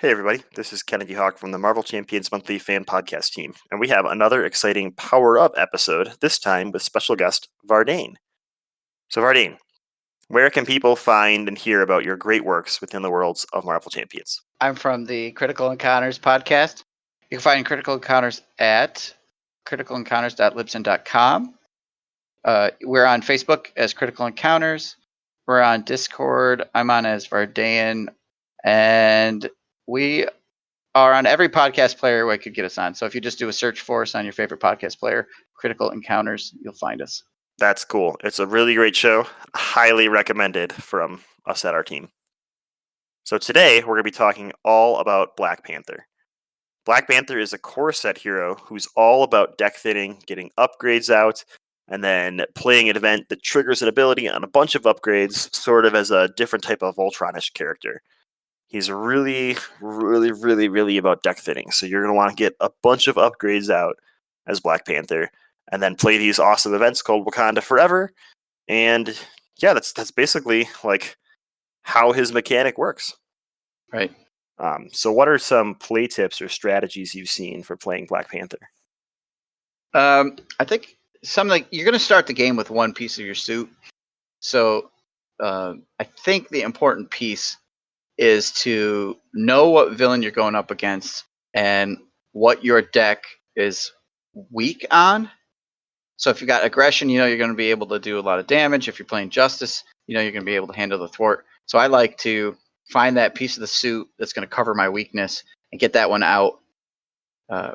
Hey everybody, this is KennedyHawk from the Marvel Champions Monthly Fan Podcast team, and we have another exciting Power Up episode, this time with special guest Vardaen. So Vardaen, where can people find and hear about your great works within the worlds of Marvel Champions? I'm from the Critical Encounters podcast. You can find Critical Encounters at criticalencounterslibsyn.com. We're on Facebook as Critical Encounters. We're on Discord. I'm on as Vardaen. And we are on every podcast player where you could get us on. So if you just do a search for us on your favorite podcast player, Critical Encounters, you'll find us. That's cool. It's a really great show. Highly recommended from us at our team. So today we're going to be talking all about Black Panther. Black Panther is a core set hero who's all about deck thinning, getting upgrades out, and then playing an event that triggers an ability on a bunch of upgrades, sort of as a different type of Voltronish character. He's really about deck thinning. So you're going to want to get a bunch of upgrades out as Black Panther, and then play these awesome events called Wakanda Forever. And yeah, that's basically like how his mechanic works. Right. So what are some play tips or strategies you've seen for playing Black Panther? I think you're going to start the game with one piece of your suit. So I think the important piece is to know what villain you're going up against and what your deck is weak on. So if you got aggression, you know you're going to be able to do a lot of damage. If you're playing justice, you know you're going to be able to handle the thwart. So I like to find that piece of the suit that's going to cover my weakness and get that one out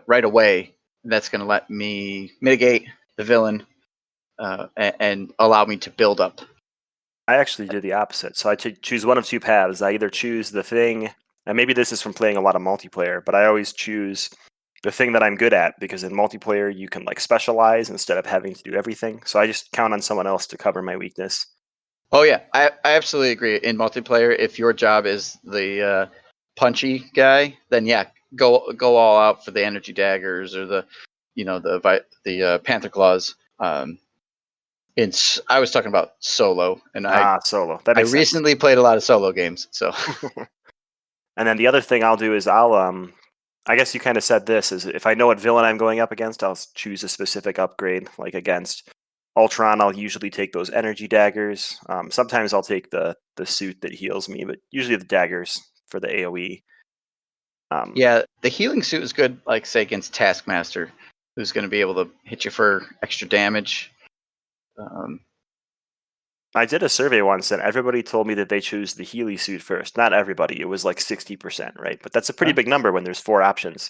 right away. That's going to let me mitigate the villain and allow me to build up. I actually did the opposite. So I choose one of two paths. I either choose the thing, and maybe this is from playing a lot of multiplayer, but I always choose the thing that I'm good at, because in multiplayer you can like specialize instead of having to do everything. So I just count on someone else to cover my weakness. Oh yeah, I absolutely agree. In multiplayer, if your job is the punchy guy, then yeah, go all out for the energy daggers or the Panther claws. I was talking about solo, and Solo. That I makes sense. recently played a lot of solo games, so. And then the other thing I'll do is I guess you kind of said this, is if I know what villain I'm going up against, I'll choose a specific upgrade. Like against Ultron, I'll usually take those energy daggers. Sometimes I'll take the suit that heals me, but usually the daggers for the AoE. Yeah, the healing suit is good, like say against Taskmaster, who's going to be able to hit you for extra damage. I did a survey once, and everybody told me that they choose the Healy suit first. Not everybody; it was like 60%, right? But that's a pretty big number when there's 4 options,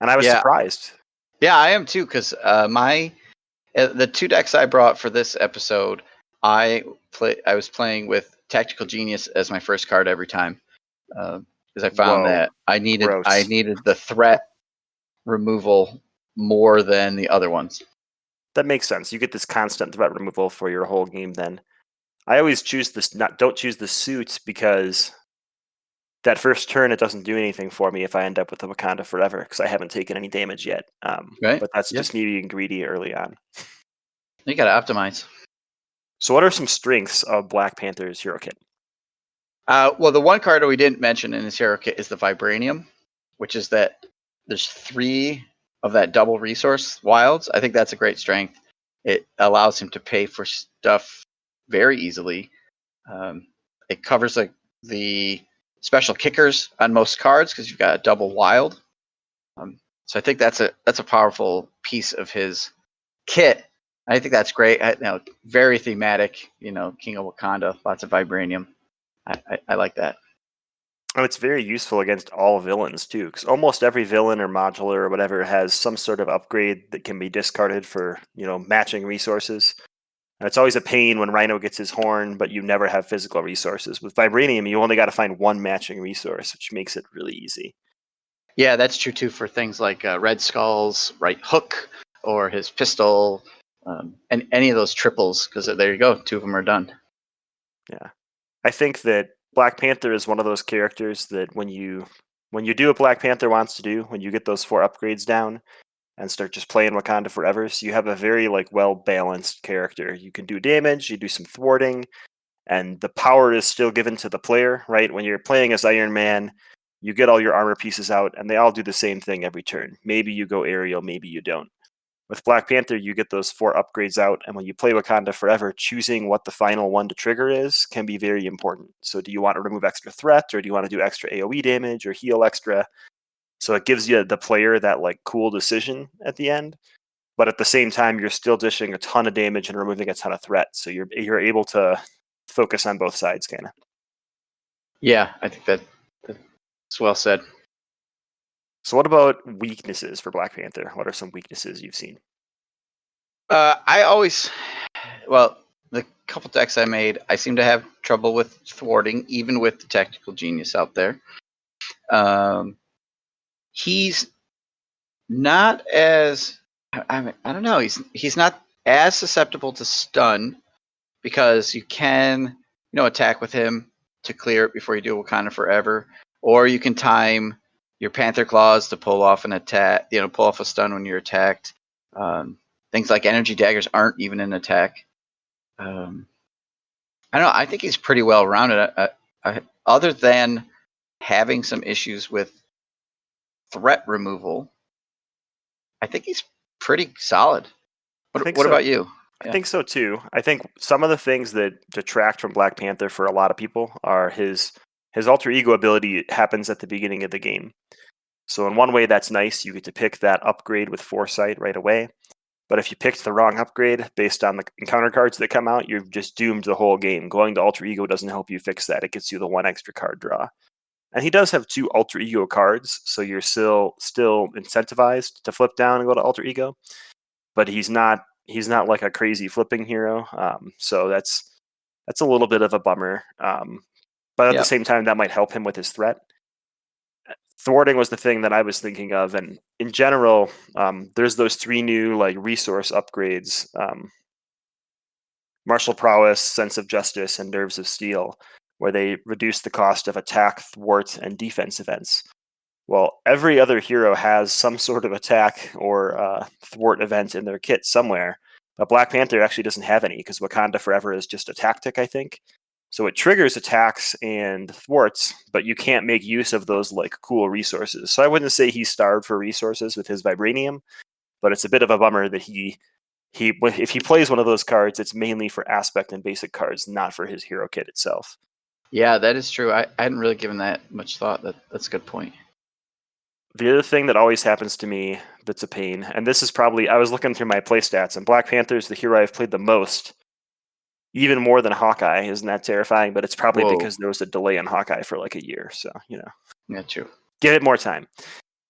and I was surprised. Yeah, I am too, because the 2 decks I brought for this episode, I was playing with Tactical Genius as my first card every time, because I found that I needed the threat removal more than the other ones. That makes sense. You get this constant threat removal for your whole game. Then I always choose this. Don't choose the suits, because that first turn it doesn't do anything for me if I end up with the Wakanda Forever, because I haven't taken any damage yet. Right. But that's just me being greedy early on. You got to optimize. So what are some strengths of Black Panther's hero kit? Well, the one card that we didn't mention in his hero kit is the Vibranium, which is that there's 3 of that double resource wilds. I think that's a great strength. It allows him to pay for stuff very easily. It covers like the special kickers on most cards because you've got a double wild. So I think that's a powerful piece of his kit. I think that's great. Very thematic. King of Wakanda, lots of Vibranium. I like that. Oh, it's very useful against all villains too, because almost every villain or modular or whatever has some sort of upgrade that can be discarded for matching resources. And it's always a pain when Rhino gets his horn, but you never have physical resources. With Vibranium, you only got to find one matching resource, which makes it really easy. Yeah, that's true too for things like Red Skull's right hook or his pistol, and any of those triples, because there you go, 2 of them are done. Yeah, I think that Black Panther is one of those characters that when you do what Black Panther wants to do, when you get those 4 upgrades down and start just playing Wakanda Forever, so you have a very well-balanced character. You can do damage, you do some thwarting, and the power is still given to the player, right? When you're playing as Iron Man, you get all your armor pieces out, and they all do the same thing every turn. Maybe you go aerial, maybe you don't. With Black Panther, you get those 4 upgrades out, and when you play Wakanda Forever, choosing what the final one to trigger is can be very important. So do you want to remove extra threat, or do you want to do extra AoE damage, or heal extra? So it gives you, the player, that like cool decision at the end. But at the same time, you're still dishing a ton of damage and removing a ton of threat. So you're able to focus on both sides, kind of. Yeah, I think that's well said. So what about weaknesses for Black Panther? What are some weaknesses you've seen? I always, well, the couple decks I made, I seem to have trouble with thwarting, even with the tactical genius out there. He's not as, I don't know, he's not as susceptible to stun because you can, attack with him to clear it before you do Wakanda Forever, or you can time your Panther Claws to pull off an attack, pull off a stun when you're attacked. Things like energy daggers aren't even an attack. I don't know. I think he's pretty well rounded. Other than having some issues with threat removal, I think he's pretty solid. I think What so. about you? I think so too. I think some of the things that detract from Black Panther for a lot of people are his alter ego ability happens at the beginning of the game. So in one way that's nice, you get to pick that upgrade with foresight right away. But if you picked the wrong upgrade based on the encounter cards that come out, you've just doomed the whole game. Going to alter ego doesn't help you fix that. It gets you the 1 extra card draw. And he does have 2 alter ego cards, so you're still incentivized to flip down and go to alter ego. But he's not like a crazy flipping hero. So that's a little bit of a bummer. But at the same time, that might help him with his threat. Thwarting was the thing that I was thinking of, and in general, there's those 3 new like resource upgrades: martial prowess, sense of justice, and nerves of steel, where they reduce the cost of attack, thwart, and defense events. Well, every other hero has some sort of attack or thwart event in their kit somewhere, but Black Panther actually doesn't have any because Wakanda Forever is just a tactic, I think. So it triggers attacks and thwarts, but you can't make use of those like cool resources. So I wouldn't say he's starved for resources with his vibranium, but it's a bit of a bummer that if he plays one of those cards, it's mainly for aspect and basic cards, not for his hero kit itself. Yeah, that is true. I hadn't really given that much thought. That's a good point. The other thing that always happens to me that's a pain, and this is probably, I was looking through my play stats, and Black Panther is the hero I've played the most, even more than Hawkeye. Isn't that terrifying? But it's probably because there was a delay in Hawkeye for like a year. So, Yeah, true. Give it more time.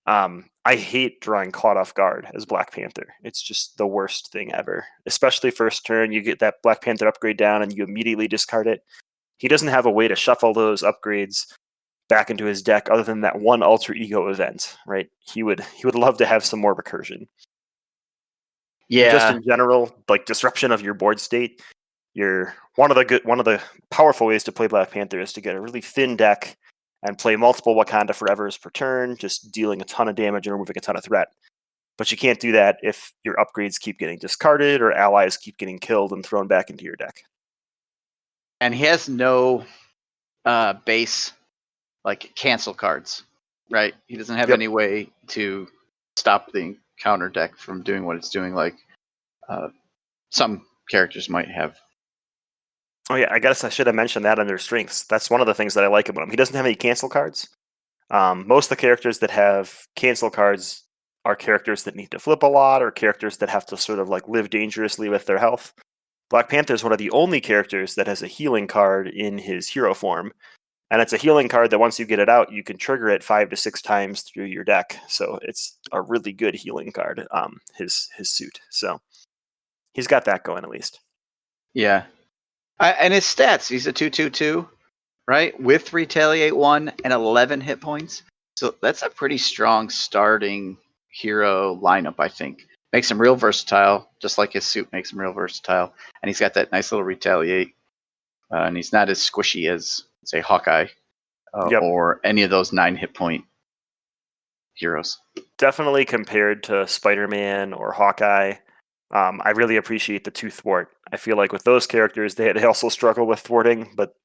I hate drawing caught off guard as Black Panther. It's just the worst thing ever. Especially first turn, you get that Black Panther upgrade down and you immediately discard it. He doesn't have a way to shuffle those upgrades back into his deck other than that one alter ego event, right? He would love to have some more recursion. Yeah. Just in general, like disruption of your board state. One of the powerful ways to play Black Panther is to get a really thin deck and play multiple Wakanda Forevers per turn, just dealing a ton of damage and removing a ton of threat. But you can't do that if your upgrades keep getting discarded or allies keep getting killed and thrown back into your deck. And he has no base like cancel cards, right? He doesn't have any way to stop the counter deck from doing what it's doing, like some characters might have. Oh yeah, I guess I should have mentioned that under strengths. That's one of the things that I like about him. He doesn't have any cancel cards. Most of the characters that have cancel cards are characters that need to flip a lot or characters that have to sort of like live dangerously with their health. Black Panther is one of the only characters that has a healing card in his hero form. And it's a healing card that once you get it out, you can trigger it 5 to 6 times through your deck. So it's a really good healing card, his suit. So he's got that going at least. Yeah. And his stats, he's a 2/2/2, right? With Retaliate 1 and 11 hit points. So that's a pretty strong starting hero lineup, I think. Makes him real versatile, just like his suit makes him real versatile. And he's got that nice little Retaliate. And he's not as squishy as, say, Hawkeye or any of those 9 hit point heroes. Definitely compared to Spider-Man or Hawkeye, I really appreciate the 2 thwart. I feel like with those characters, they also struggle with thwarting, but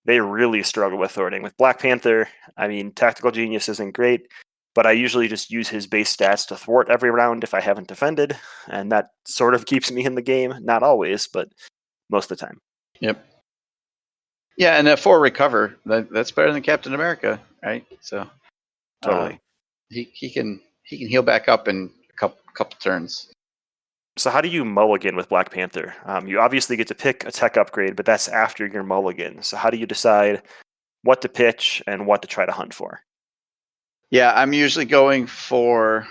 they really struggle with thwarting. With Black Panther, I mean, Tactical Genius isn't great, but I usually just use his base stats to thwart every round if I haven't defended, and that sort of keeps me in the game. Not always, but most of the time. Yep. Yeah, and for recover, that's better than Captain America, right? So Totally. he can heal back up in a couple turns. So how do you mulligan with Black Panther? You obviously get to pick a tech upgrade, but that's after your mulligan. So how do you decide what to pitch and what to try to hunt for? Yeah, I'm usually going for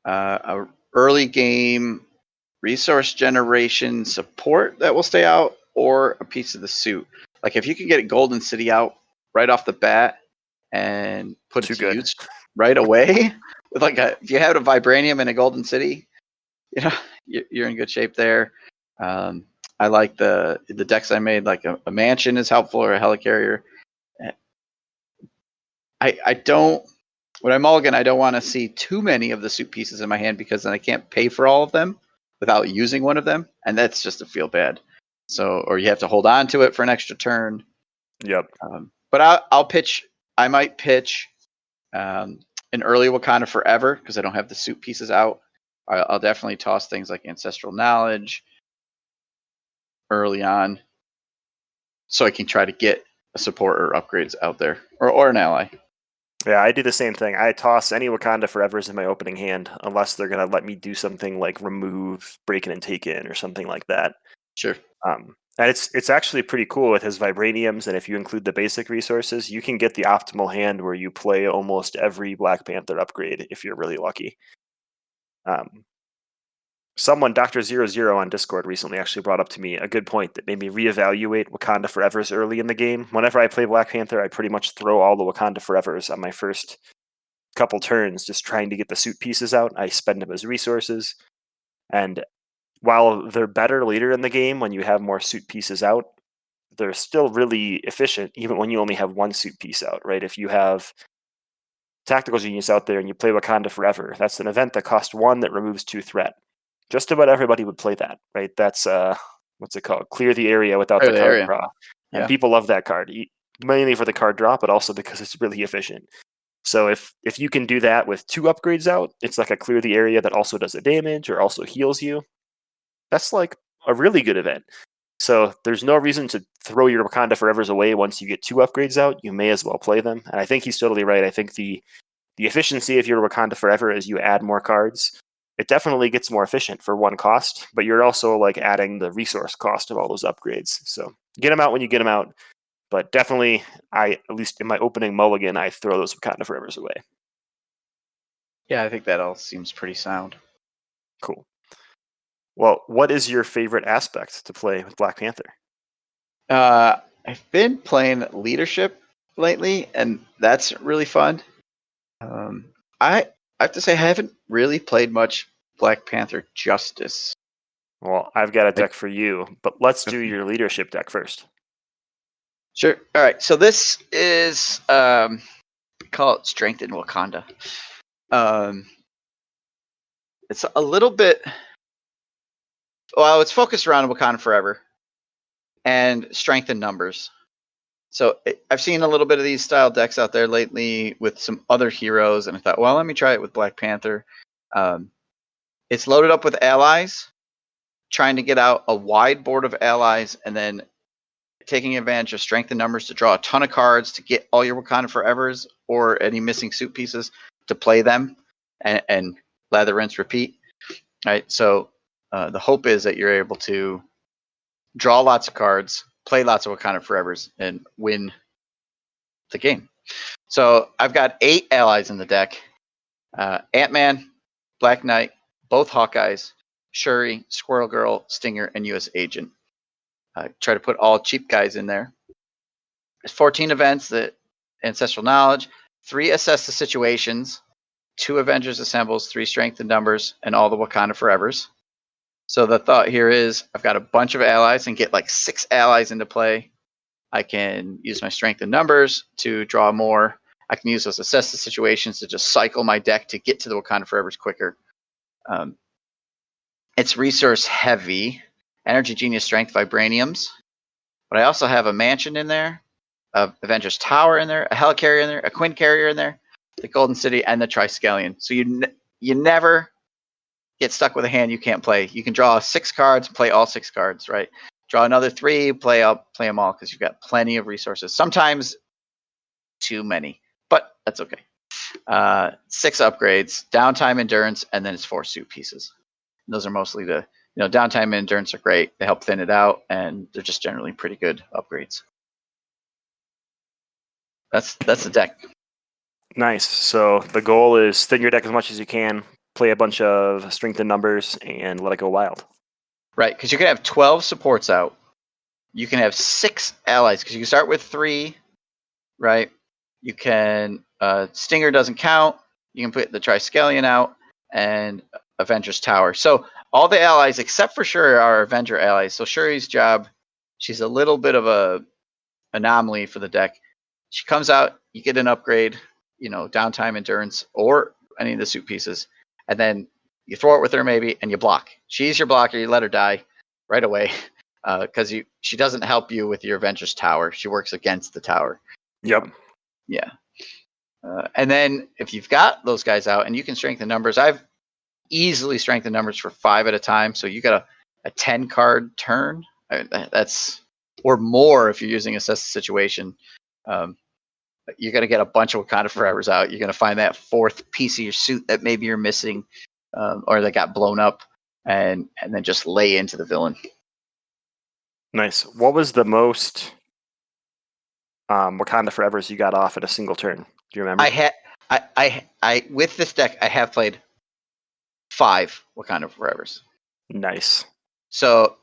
a early game resource generation support that will stay out, or a piece of the suit. Like if you can get a Golden City out right off the bat and put it Too to good. use right away, with if you have a Vibranium and a Golden City, you're in good shape there. I like the decks I made, like a mansion is helpful, or a helicarrier. I don't when I mulligan, I don't want to see too many of the suit pieces in my hand, because then I can't pay for all of them without using one of them, and that's just to feel bad. So, or you have to hold on to it for an extra turn. Yep. But I'll pitch. I might pitch an early Wakanda Forever, because I don't have the suit pieces out. I'll definitely toss things like Ancestral Knowledge early on, so I can try to get a support or upgrades out there, or an ally. Yeah, I do the same thing. I toss any Wakanda Forevers in my opening hand, unless they're going to let me do something like remove, break in, and take in, or something like that. Sure. And it's actually pretty cool with his Vibraniums, and if you include the basic resources, you can get the optimal hand where you play almost every Black Panther upgrade if you're really lucky. Someone, Dr. 00 on Discord, recently actually brought up to me a good point that made me reevaluate Wakanda Forevers early in the game. Whenever I play Black Panther, I pretty much throw all the Wakanda Forevers on my first couple turns, just trying to get the suit pieces out. I spend them as resources. And while they're better later in the game when you have more suit pieces out, they're still really efficient even when you only have one suit piece out, right? If you have Tactical Genius out there and you play Wakanda Forever, that's an event that costs 1 that removes 2 threat. Just about everybody would play that, right? That's what's it called? Clear the area without Clear the the card area. draw. And Yeah. people love that card, mainly for the card draw, but also because it's really efficient. So if you can do that with 2 upgrades out, it's like a clear the area that also does the damage or also heals you. That's like a really good event. So there's no reason to throw your Wakanda Forevers away once you get 2 upgrades out. You may as well play them. And I think he's totally right. I think the efficiency of your Wakanda Forever as you add more cards, it definitely gets more efficient for 1 cost, but you're also like adding the resource cost of all those upgrades. So get them out when you get them out. But definitely, at least in my opening mulligan, I throw those Wakanda Forevers away. Yeah, I think that all seems pretty sound. Cool. Well, what is your favorite aspect to play with Black Panther? I've been playing leadership lately, and that's really fun. I have to say, I haven't really played much Black Panther Justice. Well, I've got a I- deck for you, but let's do your leadership deck first. Sure. All right. So this is call it Strength in Wakanda. It's a little bit. Well, it's focused around Wakanda Forever and strength in numbers. So I've seen a little bit of these style decks out there lately with some other heroes, and I thought, well, let me try it with Black Panther. It's loaded up with allies, trying to get out a wide board of allies, and then taking advantage of strength in numbers to draw a ton of cards to get all your Wakanda Forevers or any missing suit pieces to play them, and lather, rinse, repeat. Right. So the hope is that you're able to draw lots of cards, play lots of Wakanda Forevers, and win the game. So I've got 8 allies in the deck: Ant-Man, Black Knight, both Hawkeyes, Shuri, Squirrel Girl, Stinger, and U.S. Agent. Try to put all cheap guys in there. There's 14 events: that Ancestral Knowledge, 3 Assess the Situations, 2 Avengers Assembles, 3 Strength in Numbers, and all the Wakanda Forevers. So the thought here is I've got a bunch of allies and get like 6 allies into play. I can use my strength in numbers to draw more. I can use those Assess the Situations to just cycle my deck to get to the Wakanda Forevers quicker. It's resource heavy. Energy, Genius, Strength, Vibraniums. but I also have a mansion in there, a Avengers Tower in there, a helicarrier in there, a Quinn carrier in there, the Golden City, and the Triskelion. So you never get stuck with a hand you can't play. You can draw 6 cards, play all 6 cards, right? Draw another 3, play them all because you've got plenty of resources. Sometimes too many, but that's okay. 6 upgrades, downtime, endurance, and then it's 4 suit pieces. And those are mostly downtime and endurance are great. They help thin it out, and they're just generally pretty good upgrades. That's the deck. Nice. So the goal is thin your deck as much as you can, play a bunch of strength in numbers, and let it go wild. Right, because you can have 12 supports out. You can have 6 allies, because you can start with 3, right? You can Stinger doesn't count. You can put the Triskelion out and Avengers Tower. So all the allies except for Shuri are Avenger allies. So Shuri's job, she's a little bit of a anomaly for the deck. She comes out, you get an upgrade, downtime, endurance, or any of the suit pieces, and then you throw it with her maybe, and you block. She's your blocker. You let her die right away because she doesn't help you with your Avengers Tower. She works against the tower. Yep. Yeah. And then if you've got those guys out and you can strengthen numbers, I've easily strengthened numbers for 5 at a time. So you got a 10 card turn. That's or more if you're using assess the situation. You're going to get a bunch of Wakanda Forevers out. You're going to find that 4th piece of your suit that maybe you're missing or that got blown up and then just lay into the villain. Nice. What was the most Wakanda Forevers you got off at a single turn? Do you remember? I with this deck, I have played 5 Wakanda Forevers. Nice. So,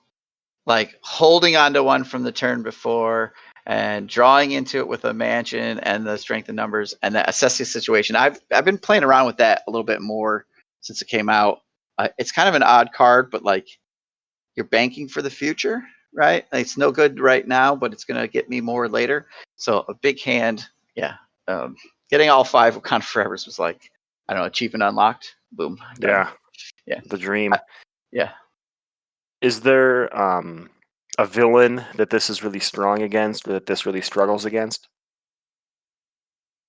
like holding on to one from the turn before and drawing into it with a mansion and the strength of numbers and the assessing situation. I've been playing around with that a little bit more since it came out. It's kind of an odd card, but like you're banking for the future, right? Like, it's no good right now, but it's going to get me more later. So a big hand, yeah. Getting all 5 Wakanda Forevers was like, I don't know, achievement unlocked. Boom. Yeah. Yeah. The dream. Yeah. Is there a villain that this is really strong against or that this really struggles against?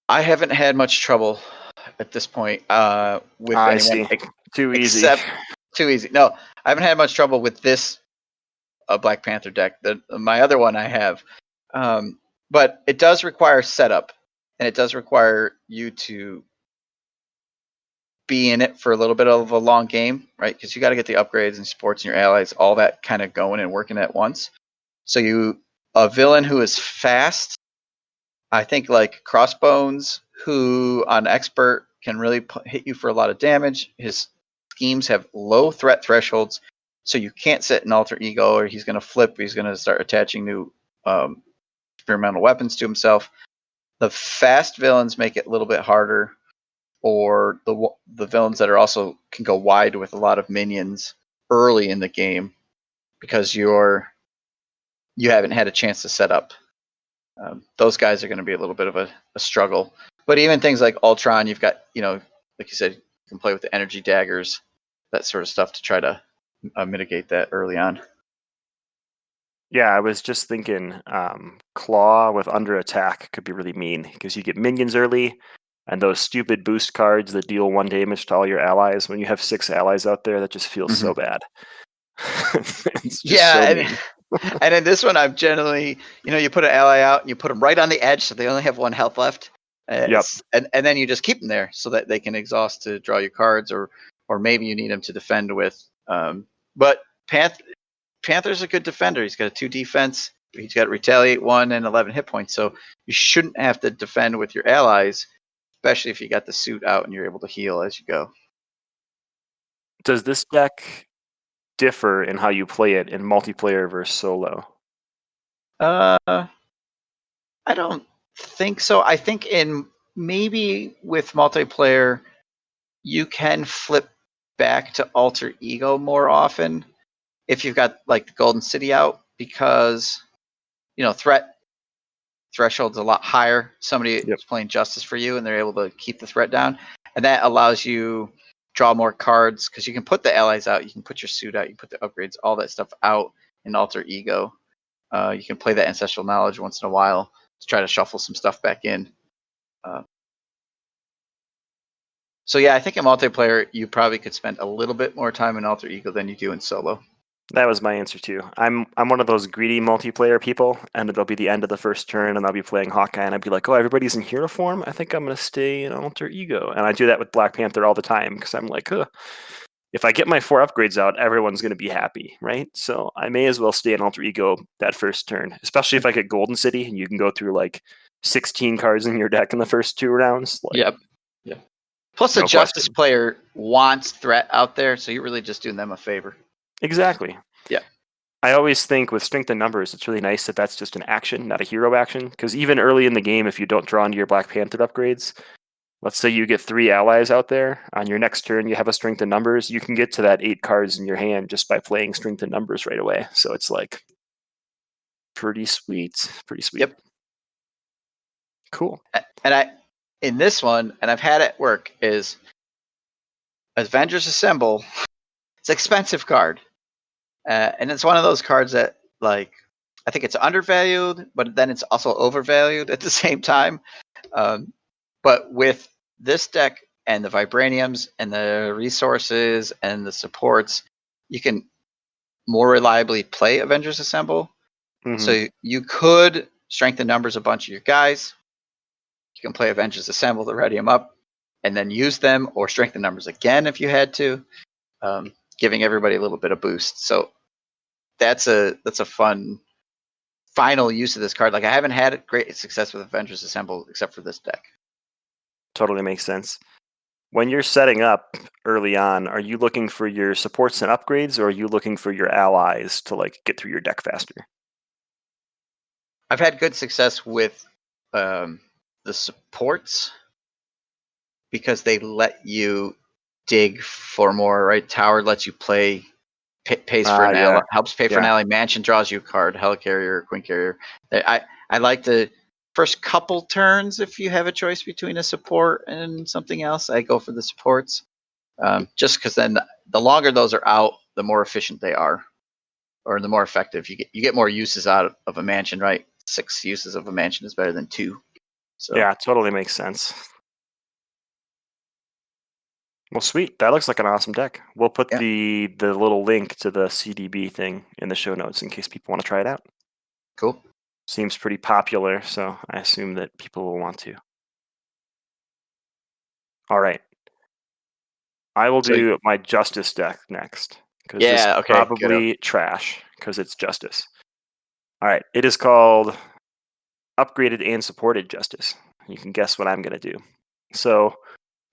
I haven't had much trouble at this point with I anyone. see. Too easy. Except too easy. No, I haven't had much trouble with this Black Panther deck. My other one I have, but it does require setup, and it does require you to be in it for a little bit of a long game, right? Because you got to get the upgrades and supports and your allies, all that kind of going and working at once. So a villain who is fast, I think like Crossbones, who on expert can really hit you for a lot of damage. His schemes have low threat thresholds, so you can't set an alter ego, or he's going to flip. He's going to start attaching new experimental weapons to himself. The fast villains make it a little bit harder, or the villains that are also can go wide with a lot of minions early in the game because you haven't had a chance to set up. Those guys are going to be a little bit of a struggle. But even things like Ultron, you've got, like you said, you can play with the energy daggers, that sort of stuff to try to mitigate that early on. Yeah, I was just thinking Claw with under attack could be really mean because you get minions early and those stupid boost cards that deal 1 damage to all your allies. When you have 6 allies out there, that just feels so bad. It's just so mean. And in this one, I've generally, you put an ally out and you put them right on the edge so they only have 1 health left. Yep. And then you just keep them there so that they can exhaust to draw your cards, or maybe you need them to defend with. But Panther's a good defender. He's got a 2 defense. He's got retaliate 1 and 11 hit points. So you shouldn't have to defend with your allies, especially if you got the suit out and you're able to heal as you go. Does this deck differ in how you play it in multiplayer versus solo? I don't think so. I think maybe with multiplayer, you can flip back to alter ego more often if you've got like the Golden City out, because threat threshold's a lot higher. Somebody is playing justice for you and they're able to keep the threat down, and that allows you draw more cards because you can put the allies out, you can put your suit out, you can put the upgrades, all that stuff out in alter ego. You can play that Ancestral Knowledge once in a while to try to shuffle some stuff back in. So yeah, I think in multiplayer you probably could spend a little bit more time in Alter Ego than you do in solo. That was my answer too. I'm one of those greedy multiplayer people, and it'll be the end of the first turn, and I'll be playing Hawkeye, and I'd be like, "Oh, everybody's in hero form. I think I'm gonna stay in Alter Ego," and I do that with Black Panther all the time because I'm like, if I get my 4 upgrades out, everyone's gonna be happy, right? So I may as well stay in Alter Ego that first turn, especially if I get Golden City, and you can go through like 16 cards in your deck in the first 2 rounds. Like, Yep. Plus, no a Justice question. player wants threat out there, so you're really just doing them a favor. Exactly. Yeah. I always think with strength in numbers, it's really nice that that's just an action, not a hero action. Because even early in the game, if you don't draw into your Black Panther upgrades, let's say you get 3 allies out there, on your next turn you have a strength in numbers, you can get to that 8 cards in your hand just by playing strength in numbers right away. So it's like pretty sweet. Pretty sweet. Yep. Cool. And in this one, and I've had it work, is Avengers Assemble. It's an expensive card. And it's one of those cards that, like, I think it's undervalued, but then it's also overvalued at the same time. But with this deck and the Vibraniums and the resources and the supports, you can more reliably play Avengers Assemble. Mm-hmm. So you could strengthen numbers a bunch of your guys. You can play Avengers Assemble to ready them up and then use them, or strengthen numbers again if you had to, giving everybody a little bit of boost. So that's a fun final use of this card. Like, I haven't had great success with Avengers Assemble except for this deck. Totally makes sense. When you're setting up early on, are you looking for your supports and upgrades, or are you looking for your allies to like get through your deck faster? I've had good success with the supports because they let you dig for more, right? Tower lets you play, pays for an ally, helps pay for an ally. Mansion draws you a card, Helicarrier, Queen Carrier. I like the first couple turns, if you have a choice between a support and something else, I go for the supports. Just because then the longer those are out, the more efficient they are, or the more effective. You get more uses out of a mansion, right? 6 uses of a mansion is better than 2. So yeah, totally makes sense. Well, sweet. That looks like an awesome deck. We'll put the little link to the CDB thing in the show notes in case people want to try it out. Cool. Seems pretty popular, so I assume that people will want to. All right. I will do my Justice deck next, because this is probably trash, because it's Justice. All right. It is called Upgraded and Supported Justice. You can guess what I'm going to do. So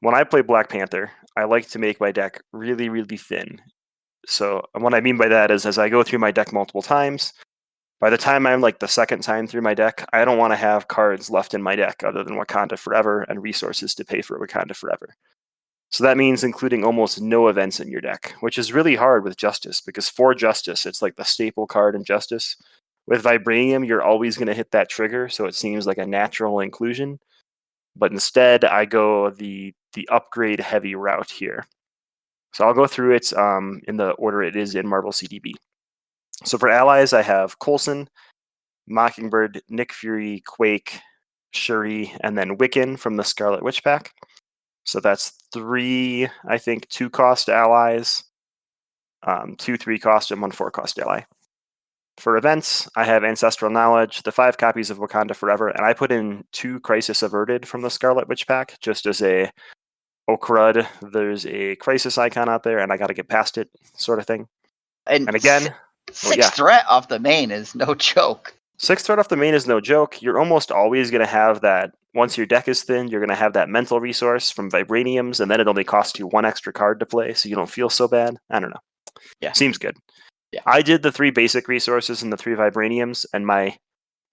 when I play Black Panther, I like to make my deck really, really thin. So what I mean by that is, as I go through my deck multiple times, by the time I'm like the second time through my deck, I don't want to have cards left in my deck other than Wakanda Forever and resources to pay for Wakanda Forever. So that means including almost no events in your deck, which is really hard with Justice, because for Justice, it's like the staple card in Justice. With Vibranium, you're always going to hit that trigger, so it seems like a natural inclusion. But instead, I go the upgrade heavy route here. So I'll go through it in the order it is in Marvel CDB. So for allies, I have Coulson, Mockingbird, Nick Fury, Quake, Shuri, and then Wiccan from the Scarlet Witch pack. So that's 3, I think, 2-cost allies, 2 3-cost, and 1 4-cost ally. For events, I have Ancestral Knowledge, the 5 copies of Wakanda Forever, and I put in 2 Crisis Averted from the Scarlet Witch pack, just as a, oh crud, there's a crisis icon out there, and I got to get past it, sort of thing. And again, 6 threat off the main is no joke. 6 threat off the main is no joke. You're almost always going to have that. Once your deck is thin, you're going to have that mental resource from Vibraniums, and then it only costs you 1 extra card to play, so you don't feel so bad. I don't know. Yeah. Seems good. Yeah. I did the 3 basic resources and the 3 Vibraniums, and my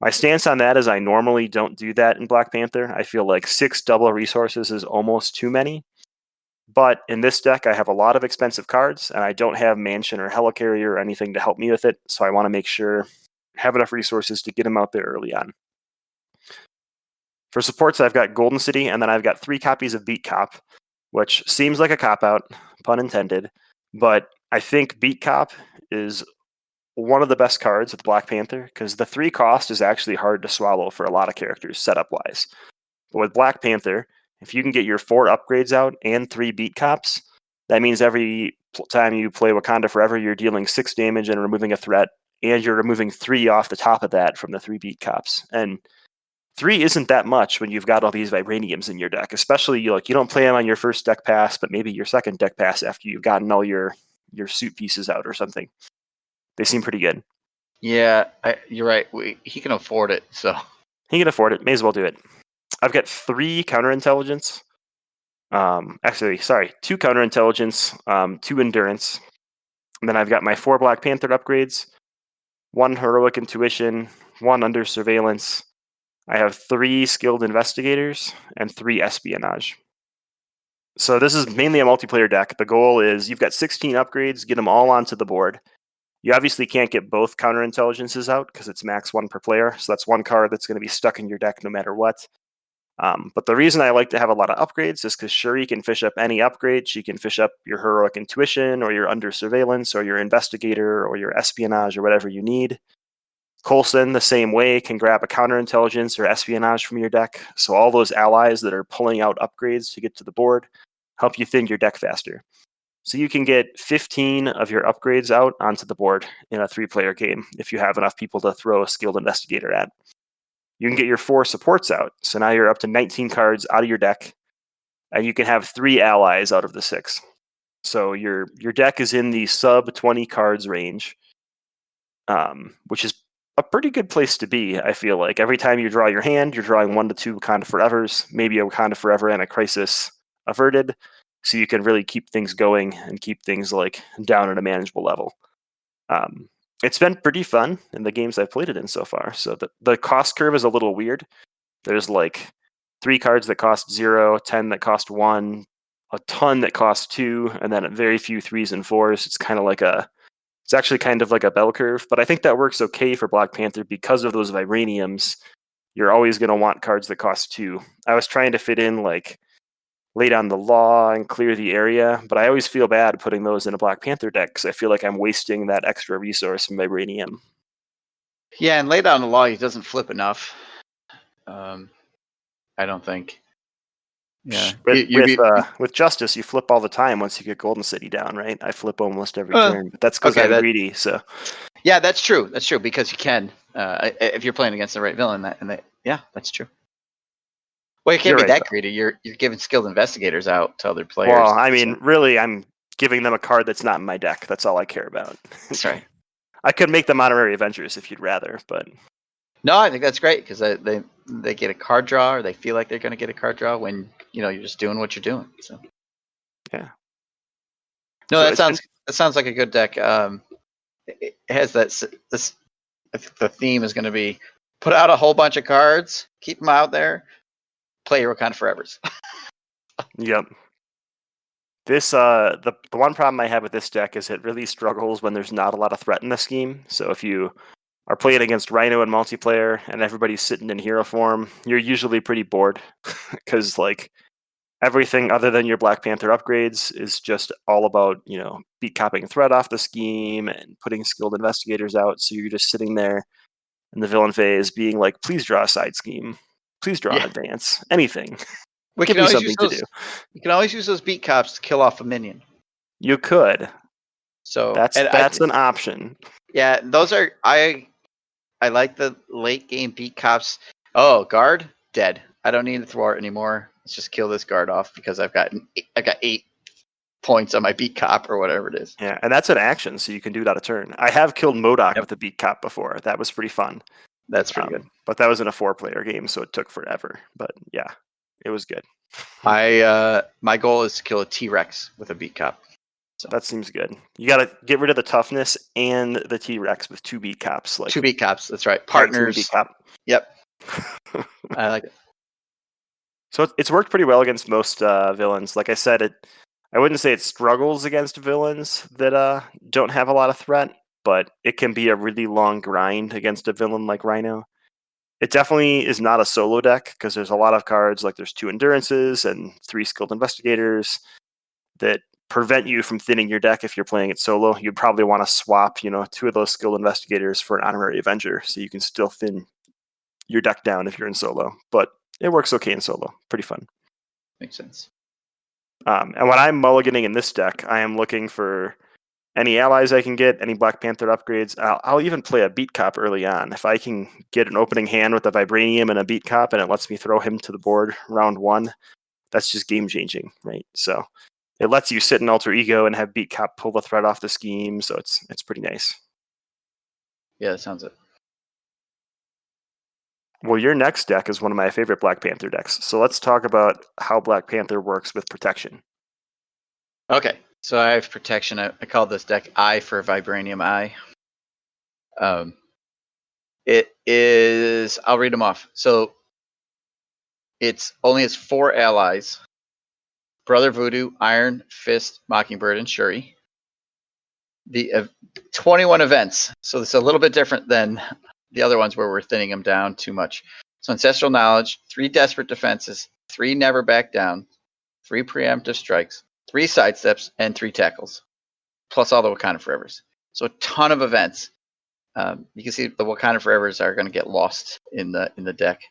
stance on that is I normally don't do that in Black Panther. I feel like 6 double resources is almost too many. But in this deck, I have a lot of expensive cards, and I don't have Mansion or Helicarrier or anything to help me with it, so I want to make sure I have enough resources to get them out there early on. For supports, I've got Golden City, and then I've got 3 copies of Beat Cop, which seems like a cop-out, pun intended, but I think Beat Cop is one of the best cards with Black Panther because the 3 cost is actually hard to swallow for a lot of characters setup wise. But with Black Panther, if you can get your 4 upgrades out and 3 beat cops, that means every time you play Wakanda Forever, you're dealing 6 damage and removing a threat, and you're removing 3 off the top of that from the 3 beat cops. And 3 isn't that much when you've got all these vibraniums in your deck, especially you don't play them on your first deck pass, but maybe your second deck pass after you've gotten all your suit pieces out or something. They seem pretty good. Yeah, you're right. He can afford it, so He can afford it. May as well do it. I've got 3 counterintelligence. Actually, sorry, 2 counterintelligence, 2 endurance. And then I've got my 4 Black Panther upgrades, 1 heroic intuition, 1 under surveillance. I have 3 skilled investigators and 3 espionage. So this is mainly a multiplayer deck. The goal is you've got 16 upgrades, get them all onto the board. You obviously can't get both counterintelligences out because it's max 1 per player. So that's 1 card that's going to be stuck in your deck no matter what. But the reason I like to have a lot of upgrades is because Shuri can fish up any upgrade. She can fish up your heroic intuition or your under surveillance or your investigator or your espionage or whatever you need. Coulson, the same way, can grab a counterintelligence or espionage from your deck. So all those allies that are pulling out upgrades to get to the board help you thin your deck faster. So you can get 15 of your upgrades out onto the board in a 3-player game if you have enough people to throw a skilled investigator at. You can get your 4 supports out. So now you're up to 19 cards out of your deck, and you can have 3 allies out of the 6. So your deck is in the sub 20 cards range, which is a pretty good place to be, I feel like. Every time you draw your hand, you're drawing 1 to 2 Wakanda Forevers, maybe a Wakanda Forever and a Crisis averted, so you can really keep things going and keep things down at a manageable level. It's been pretty fun in the games I've played it in so far. So the cost curve is a little weird. There's 3 cards that cost 0, 10 that cost 1, a ton that cost 2, and then very few 3s and 4s. It's actually kind of like a bell curve, but I think that works okay for Black Panther because of those vibraniums. You're always going to want cards that cost 2. I was trying to fit in lay down the law and clear the area, but I always feel bad putting those in a Black Panther deck because I feel like I'm wasting that extra resource from vibranium. yeah, and lay down the law. He doesn't flip enough. I don't think. Yeah, With Justice, you flip all the time once you get Golden City down, right? I flip almost every Well, turn, but that's because okay, I'm greedy. So yeah, that's true. That's true because you can if you're playing against the right villain. Yeah, that's true. Well, you can't you're be right, that though. greedy. You're giving skilled investigators out to other players. Well, I mean, really, I'm giving them a card that's not in my deck. That's all I care about. That's right. I could make them honorary Avengers if you'd rather, but No, I think that's great because they get a card draw or they feel like they're going to get a card draw when you're just doing what you're doing. So yeah. no, So that sounds like a good deck. It has this. I think the theme is going to be put out a whole bunch of cards, keep them out there, play your Wakanda Forevers. Yep. This the one problem I have with this deck is it really struggles when there's not a lot of threat in the scheme. So if you are playing against Rhino in multiplayer and everybody's sitting in hero form, you're usually pretty bored because everything other than your Black Panther upgrades is just all about beat copping threat off the scheme and putting skilled investigators out. So you're just sitting there in the villain phase being like, please draw a side scheme, please draw an advance, anything. We Give can me always something use to those. do. You can always use those beat cops to kill off a minion. You could. So That's an option. Yeah, those are I like the late game beat cops. Oh, guard dead. I don't need to thwart anymore. Let's just kill this guard off because I've got 8 points on my beat cop or whatever it is. Yeah, and that's an action, so you can do it out of turn. I have killed MODOK with a beat cop before. That was pretty fun. That's pretty good. But that was in a 4-player game, so it took forever. But yeah, it was good. My goal is to kill a T-Rex with a beat cop. So that seems good. You got to get rid of the toughness and the T-Rex with 2 beat cops. 2 beat cops. That's right. Partners. Beat cop. Yep. I like it. So it's worked pretty well against most villains. Like I said, I wouldn't say it struggles against villains that don't have a lot of threat, but it can be a really long grind against a villain like Rhino. It definitely is not a solo deck because there's a lot of cards, there's 2 endurances and 3 skilled investigators that prevent you from thinning your deck if you're playing it solo. You'd probably want to swap, 2 of those skilled investigators for an honorary avenger, so you can still thin your deck down if you're in solo. But it works okay in solo. Pretty fun. Makes sense. And when I'm mulliganing in this deck, I am looking for any allies I can get, any Black Panther upgrades. I'll even play a Beat Cop early on. If I can get an opening hand with a Vibranium and a Beat Cop and it lets me throw him to the board round 1, that's just game changing, right? So it lets you sit in Alter Ego and have Beat Cop pull the thread off the scheme, so it's pretty nice. Yeah, that sounds it. Well, your next deck is one of my favorite Black Panther decks. So let's talk about how Black Panther works with protection. Okay, so I have protection. I call this deck I for Vibranium I. It is. I'll read them off. So it's 4 allies: Brother Voodoo, Iron Fist, Mockingbird, and Shuri. The 21 events. So it's a little bit different than the other ones where we're thinning them down too much. So Ancestral Knowledge, 3 Desperate Defenses, 3 Never Back Down, 3 Preemptive Strikes, 3 Sidesteps, and 3 Tackles, plus all the Wakanda Forevers. So a ton of events. You can see the Wakanda Forevers are going to get lost in the deck.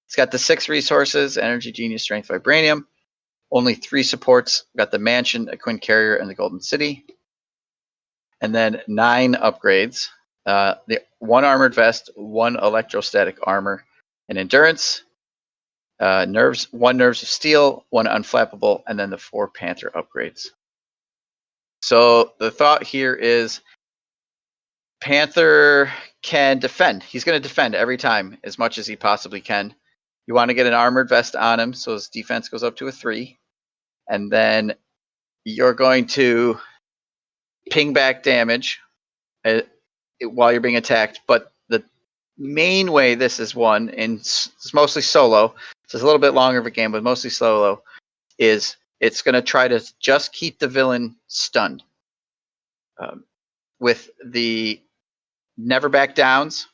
It's got the 6 resources: Energy, Genius, Strength, Vibranium. Only 3 supports. We've got the Mansion, a Quinn Carrier, and the Golden City. And then 9 upgrades. The 1 Armored Vest, 1 Electrostatic Armor, and Endurance. 1 Nerves of Steel, 1 Unflappable, and then the 4 Panther upgrades. So the thought here is Panther can defend. He's going to defend every time as much as he possibly can. You want to get an Armored Vest on him so his defense goes up to a 3. And then you're going to ping back damage while you're being attacked. But the main way this is won, and it's mostly solo, so it's a little bit longer of a game, but mostly solo, is it's going to try to just keep the villain stunned. With the Never Back Downs,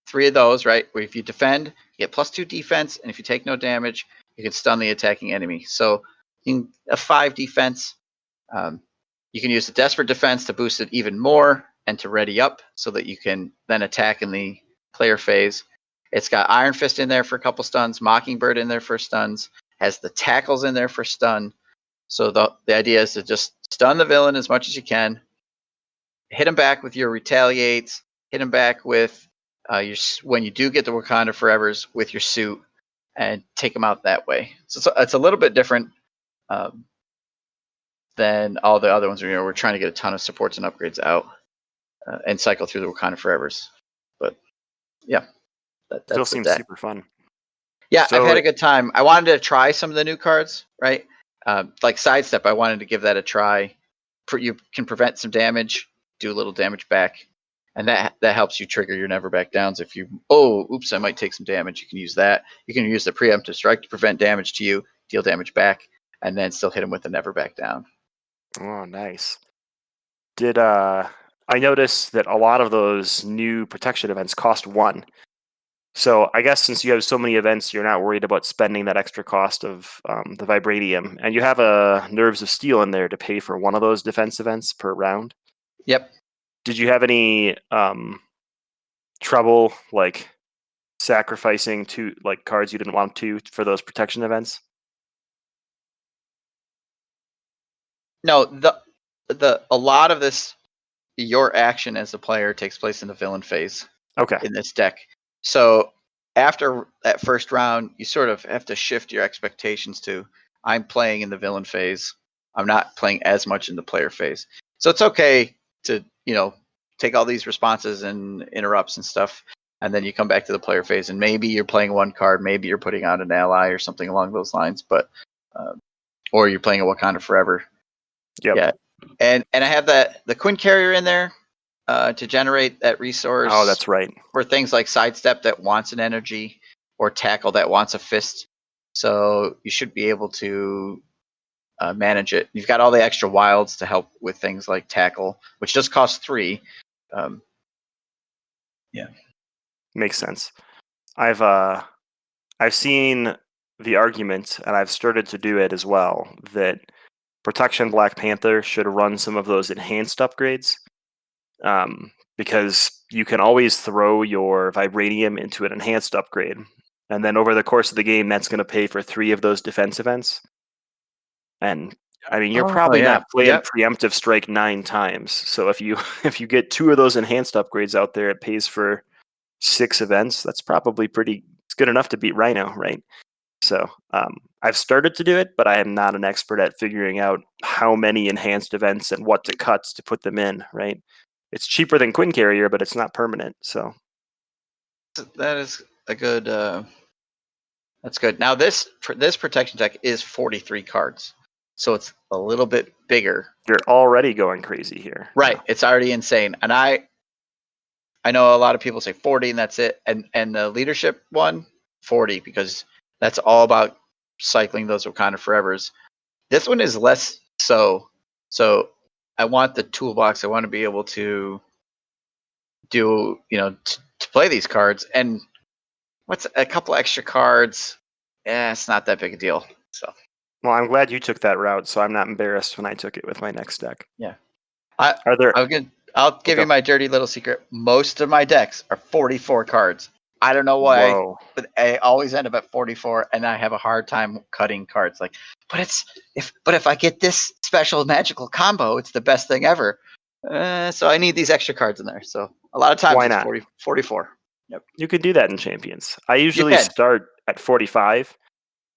3 of those, right? Where if you defend, you get +2 defense, and if you take no damage, you can stun the attacking enemy. So in a 5 defense, you can use the Desperate Defense to boost it even more and to ready up so that you can then attack in the player phase. It's got Iron Fist in there for a couple stuns, Mockingbird in there for stuns, has the Tackles in there for stun. So the idea is to just stun the villain as much as you can, hit him back with your retaliates, hit him back with when you do get the Wakanda Forevers with your suit, and take him out that way. So it's a little bit different than all the other ones. We're trying to get a ton of supports and upgrades out and cycle through the Wakanda Forevers. But yeah, that's Still the seems deck. super fun. Yeah, So I've had a good time. I wanted to try some of the new cards, right? Like Sidestep, I wanted to give that a try. You can prevent some damage, do a little damage back, and that helps you trigger your Never Back Downs. If you, oops, I might take some damage, you can use that. You can use the Preemptive Strike to prevent damage to you, deal damage back, and then still hit him with the Never Back Down. Oh, nice. Did I noticed that a lot of those new protection events cost 1. So I guess since you have so many events, you're not worried about spending that extra cost of the Vibranium, and you have a Nerves of Steel in there to pay for 1 of those defense events per round. Yep. Did you have any trouble like sacrificing cards you didn't want to for those protection events? No, a lot of this, your action as a player takes place in the villain phase. Okay. In this deck. So after that first round, you sort of have to shift your expectations to, I'm playing in the villain phase. I'm not playing as much in the player phase. So it's okay to, take all these responses and interrupts and stuff, and then you come back to the player phase, and maybe you're playing 1 card, maybe you're putting out an ally or something along those lines, but or you're playing a Wakanda Forever. Yep. Yeah. And I have the Quinn Carrier in there to generate that resource. Oh, that's right. For things like Sidestep that wants an energy, or Tackle that wants a fist. So you should be able to manage it. You've got all the extra wilds to help with things like Tackle, which just costs 3. Yeah. Makes sense. I've seen the argument, and I've started to do it as well, that Protection Black Panther should run some of those enhanced upgrades, because you can always throw your Vibranium into an enhanced upgrade, and then over the course of the game, that's going to pay for 3 of those defense events. And I mean, you're Oh, probably yeah. not playing Yep. preemptive strike 9 times. So if you if you get 2 of those enhanced upgrades out there, it pays for 6 events. That's probably it's good enough to beat Rhino, right? So I've started to do it, but I am not an expert at figuring out how many enhanced events and what to cut to put them in, right? It's cheaper than Quinn Carrier, but it's not permanent. So That is a good. That's good. Now this protection deck is 43 cards, so it's a little bit bigger. you're already going crazy here. Right. It's already insane, and I know a lot of people say 40 and that's it, and the leadership one 40 because that's all about cycling those Wakanda Forevers. This one is less so. So I want the toolbox. I want to be able to do, to play these cards. And what's a couple extra cards? Yeah, it's not that big a deal. So Well, I'm glad you took that route, so I'm not embarrassed when I took it with my next deck. yeah, Are there? I'll give Okay. you my dirty little secret. Most of my decks are 44 cards. I don't know why, Whoa. but I always end up at 44, and I have a hard time cutting cards. Like, but if I get this special magical combo, it's the best thing ever. So I need these extra cards in there. So a lot of times Why it's not? 44. Yep. You can do that in Champions. I You usually can. start at 45,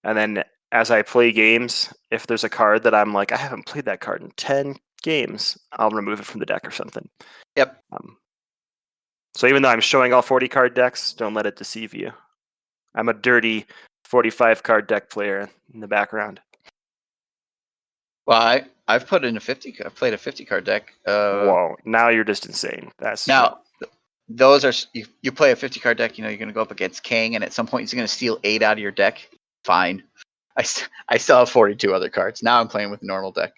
and then as I play games, if there's a card that I'm like, I haven't played that card in 10 games, I'll remove it from the deck or something. Yep. So even though I'm showing all 40 card decks, don't let it deceive you. I'm a dirty 45 card deck player in the background. Well, I've put in a 50. I've played a 50 card deck. Whoa, now you're just insane. That's Now, those are you play a 50 card deck. You're going to go up against King, and at some point he's going to steal 8 out of your deck. Fine. I still have 42 other cards. Now I'm playing with a normal deck.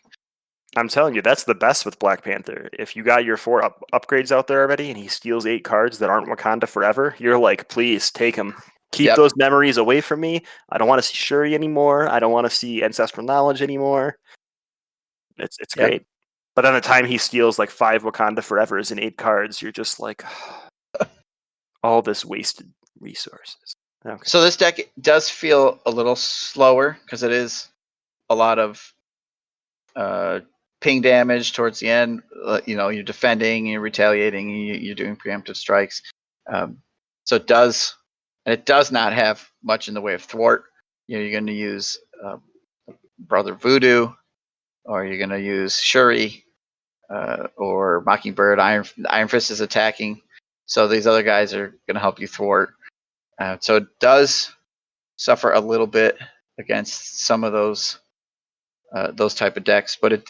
I'm telling you, that's the best with Black Panther. If you got your 4 upgrades out there already and he steals 8 cards that aren't Wakanda Forever, you're like, please take them. Keep those memories away from me. I don't want to see Shuri anymore. I don't want to see Ancestral Knowledge anymore. It's great. But then the time he steals like 5 Wakanda Forevers and 8 cards, you're just like, all this wasted resources. Okay. So this deck does feel a little slower because it is a lot of ping damage towards the end. You're defending, you're retaliating, you're doing preemptive strikes. So it does not have much in the way of thwart. You're going to use Brother Voodoo, or you're going to use Shuri, or Mockingbird. Iron Fist is attacking, so these other guys are going to help you thwart. So it does suffer a little bit against some of those type of decks, but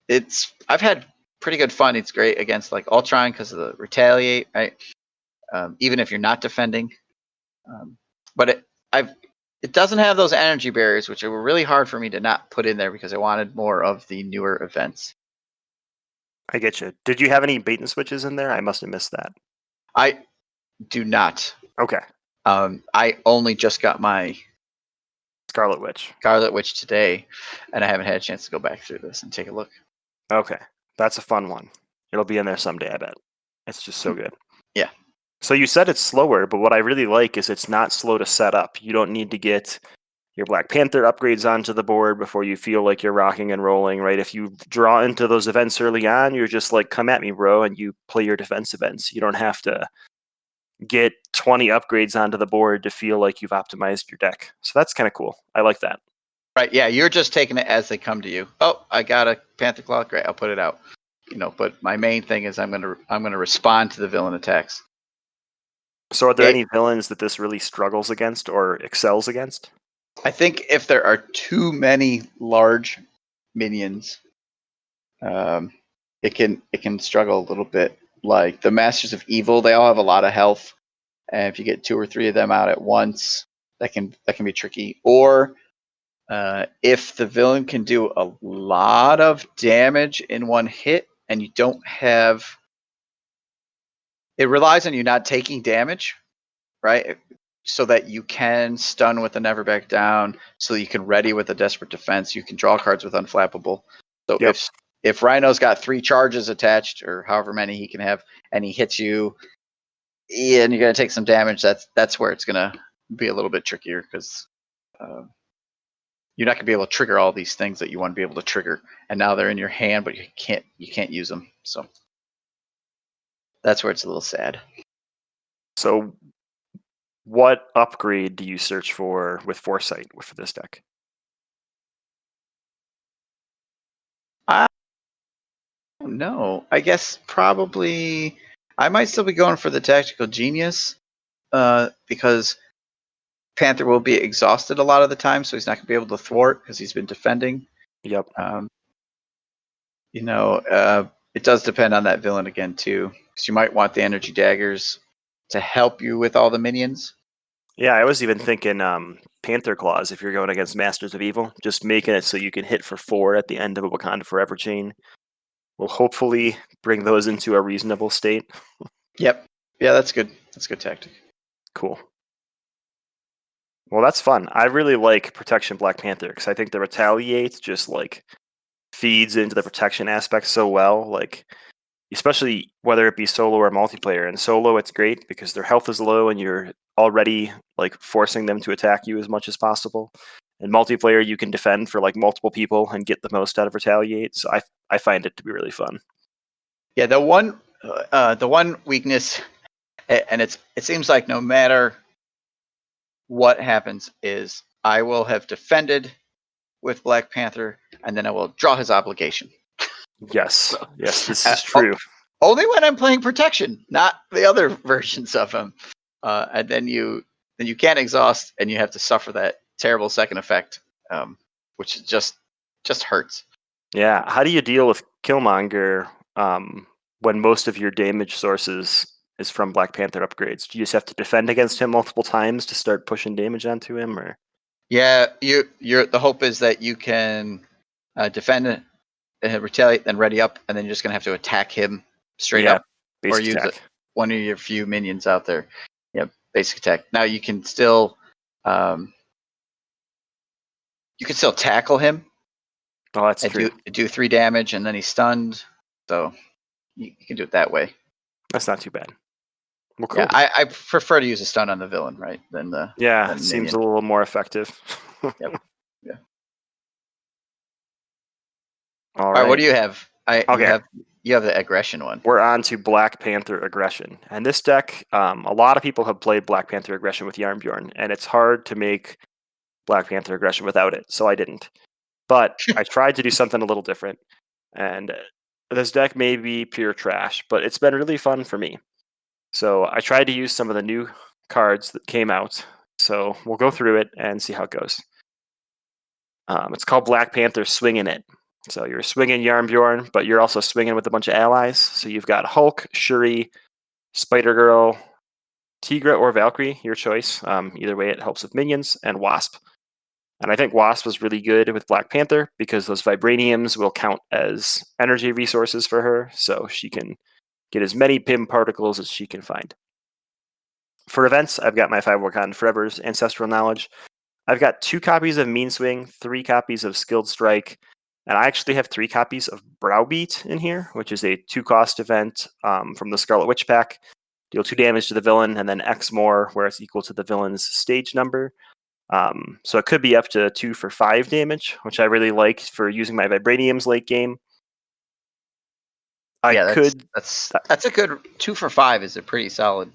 it's I've had pretty good fun. It's great against like Ultron because of the retaliate, right? Even if you're not defending, but it doesn't have those energy barriers, which were really hard for me to not put in there because I wanted more of the newer events. I get you. Did you have any bait and switches in there? I must have missed that. I do not. Okay. I only just got my Scarlet Witch today, and I haven't had a chance to go back through this and take a look. Okay. That's a fun one. It'll be in there someday, I bet. It's just so good. Yeah. So you said it's slower, but what I really like is it's not slow to set up. You don't need to get your Black Panther upgrades onto the board before you feel like you're rocking and rolling, right? If you draw into those events early on, you're just like, come at me, bro, and you play your defense events. You don't have to get 20 upgrades onto the board to feel like you've optimized your deck. So that's kind of cool. I like that. Right, yeah, you're just taking it as they come to you. Oh, I got a Panther Claw, great, I'll put it out. But my main thing is I'm gonna respond to the villain attacks. So are there any villains that this really struggles against or excels against? I think if there are too many large minions, it can struggle a little bit. Like the Masters of Evil, they all have a lot of health, and if you get 2 or 3 of them out at once, that can be tricky. Or if the villain can do a lot of damage in one hit, and you don't have, it relies on you not taking damage, right? So that you can stun with a Never Back Down, so you can ready with a Desperate Defense. You can draw cards with Unflappable. So Yep. if Rhino's got 3 charges attached, or however many he can have, and he hits you, and you're gonna take some damage, that's where it's gonna be a little bit trickier because you're not gonna be able to trigger all these things that you want to be able to trigger, and now they're in your hand, but you can't use them. So that's where it's a little sad. So, what upgrade do you search for with Foresight for this deck? No, I guess probably I might still be going for the Tactical Genius because Panther will be exhausted a lot of the time, so he's not going to be able to thwart because he's been defending. Yep. Um, it does depend on that villain again too, because you might want the Energy Daggers to help you with all the minions. Yeah, I was even thinking Panther Claws if you're going against Masters of Evil, just making it so you can hit for 4 at the end of a Wakanda Forever chain will hopefully bring those into a reasonable state. Yep. Yeah, that's good. That's a good tactic. Cool. Well, that's fun. I really like Protection Black Panther because I think the Retaliate just like feeds into the protection aspect so well. Like, especially whether it be solo or multiplayer. In solo, it's great because their health is low and you're already like forcing them to attack you as much as possible. In multiplayer, you can defend for like multiple people and get the most out of Retaliate. So I find it to be really fun. Yeah, the one weakness, and it seems like no matter what happens, is I will have defended with Black Panther, and then I will draw his obligation. Yes, yes, this Uh, is true. Only when I'm playing Protection, not the other versions of him. And then you can't exhaust, and you have to suffer that terrible second effect, which just hurts. Yeah, how do you deal with Killmonger when most of your damage sources is from Black Panther upgrades? Do you just have to defend against him multiple times to start pushing damage onto him, or? Yeah, the hope is that you can defend, retaliate, then ready up, and then you're just gonna have to attack him straight Yeah, up, or basic use attack. one of your few minions out there. Yeah, basic attack. Now you can still tackle him Oh, that's and true. do 3 damage, and then he's stunned. So you can do it that way. That's not too bad. Well, Yeah, cool. I prefer to use a stun on the villain, right, than the Yeah, than seems minion. a little more effective. Yep. Yeah. All All right, what right. do you have? Okay, You have the aggression one. we're on to Black Panther Aggression. And this deck, a lot of people have played Black Panther Aggression with Yarnbjorn, and it's hard to make Black Panther Aggression without it, so I didn't. But I tried to do something a little different, and this deck may be pure trash, but it's been really fun for me. So I tried to use some of the new cards that came out. So we'll go through it and see how it goes. It's called Black Panther Swinging It. So you're swinging Yarnbjorn, but you're also swinging with a bunch of allies. So you've got Hulk, Shuri, Spider Girl, Tigra, or Valkyrie, your choice. Either way, it helps with minions, and Wasp. And I think Wasp was really good with Black Panther because those vibraniums will count as energy resources for her, so she can get as many PIM particles as she can find. For events, I've got my 5 Wakanda Forever's Ancestral Knowledge. I've got 2 copies of Mean Swing, 3 copies of Skilled Strike, and I actually have 3 copies of Browbeat in here, which is a 2-cost event from the Scarlet Witch pack. Deal 2 damage to the villain, and then X more, where it's equal to the villain's stage number. So it could be up to 2 for 5 damage, which I really like for using my Vibraniums late game. That's a good 2 for 5 is a pretty solid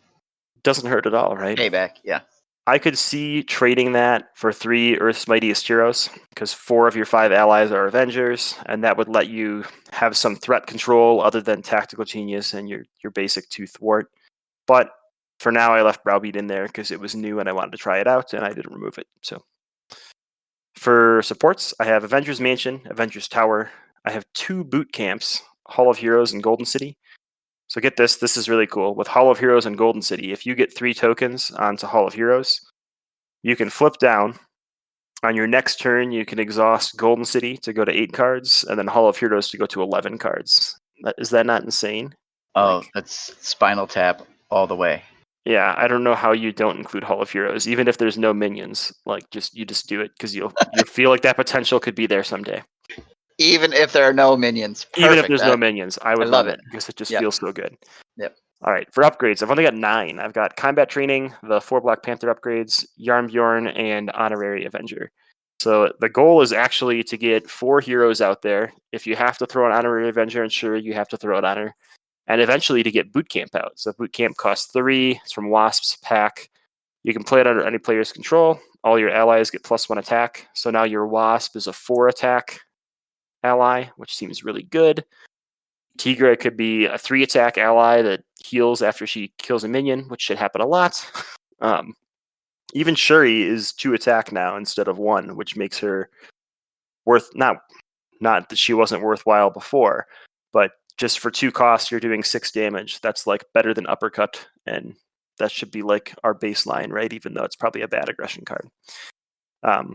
Doesn't hurt at all, right? payback. Yeah. I could see trading that for 3 Earth's Mightiest Heroes, because 4 of your 5 allies are Avengers, and that would let you have some threat control other than Tactical Genius and your basic 2 thwart. But for now, I left Browbeat in there because it was new and I wanted to try it out, and I didn't remove it. So for supports, I have Avengers Mansion, Avengers Tower. I have 2 boot camps, Hall of Heroes and Golden City. So get this is really cool. With Hall of Heroes and Golden City, if you get 3 tokens onto Hall of Heroes, you can flip down. On your next turn, you can exhaust Golden City to go to 8 cards, and then Hall of Heroes to go to 11 cards. Is that not insane? Oh, that's Spinal Tap all the way. Yeah, I don't know how you don't include Hall of Heroes, even if there's no minions. Like, you just do it because you'll feel like that potential could be there someday. Even if there are no minions. Perfect. Even if there's no minions, I would love run it. because it just Yep. feels so good. Yep. All right, for upgrades, I've only got 9. I've got combat training, the 4 Black Panther upgrades, Yarnbjorn, and honorary Avenger. So the goal is actually to get 4 heroes out there. If you have to throw an honorary Avenger, and sure, you have to throw an honor. And eventually to get boot camp out. So boot camp costs 3. It's from Wasp's pack. You can play it under any player's control. All your allies get +1 attack. So now your Wasp is a 4 attack ally, which seems really good. Tigra could be a 3 attack ally that heals after she kills a minion, which should happen a lot. Even Shuri is 2 attack now instead of 1, which makes her worth not that she wasn't worthwhile before, but just for 2 costs, you're doing 6 damage. That's like better than uppercut, and that should be like our baseline, right? Even though it's probably a bad aggression card.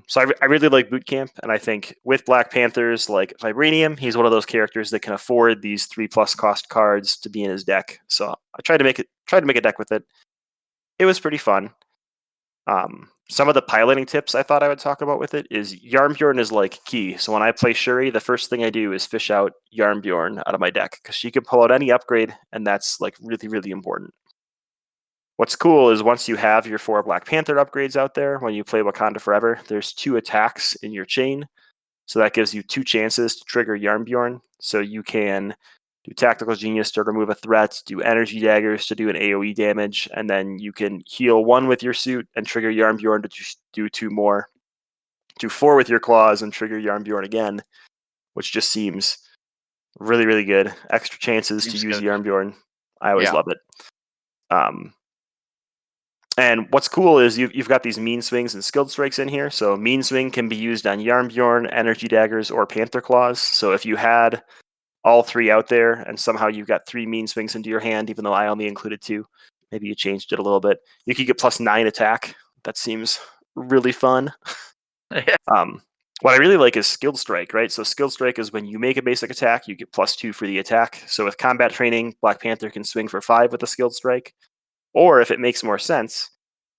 So I really like Boot Camp, and I think with Black Panthers like Vibranium, he's one of those characters that can afford these 3+ cost cards to be in his deck. So I tried to make a deck with it. It was pretty fun. Some of the piloting tips I thought I would talk about with it is Yarnbjorn is like key. So when I play Shuri, the first thing I do is fish out Yarnbjorn out of my deck because she can pull out any upgrade, and that's like really, really important. What's cool is once you have your 4 Black Panther upgrades out there, when you play Wakanda Forever, there's 2 attacks in your chain. So that gives you 2 chances to trigger Yarnbjorn. So you can do Tactical Genius to remove a threat, do Energy Daggers to do an AoE damage, and then you can heal 1 with your suit and trigger Yarnbjorn to do 2 more. Do 4 with your claws and trigger Yarnbjorn again, which just seems really, really good. Extra chances to use Yarnbjorn. I always love it. And what's cool is you've got these mean swings and skilled strikes in here. So mean swing can be used on Yarnbjorn, Energy Daggers, or Panther Claws. So if you had all 3 out there and somehow you got 3 mean swings into your hand, even though I only included 2, maybe you changed it a little bit, you could get +9 attack. That seems really fun. What I really like is skilled strike, right? So skilled strike is when you make a basic attack, you get +2 for the attack. So with combat training, Black Panther can swing for 5 with a skilled strike. Or if it makes more sense,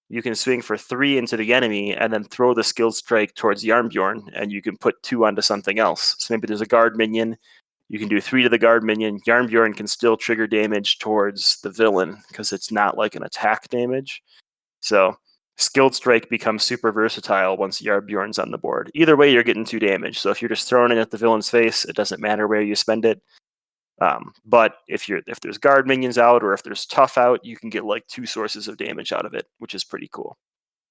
you can swing for 3 into the enemy and then throw the skilled strike towards Yarnbjorn, and you can put 2 onto something else. So maybe there's a guard minion. You can do 3 to the guard minion. Yarnbjorn can still trigger damage towards the villain because it's not like an attack damage. So skilled strike becomes super versatile once Yarnbjorn's on the board. Either way, you're getting 2 damage. So if you're just throwing it at the villain's face, it doesn't matter where you spend it. But if there's guard minions out or if there's tough out, you can get like 2 sources of damage out of it, which is pretty cool.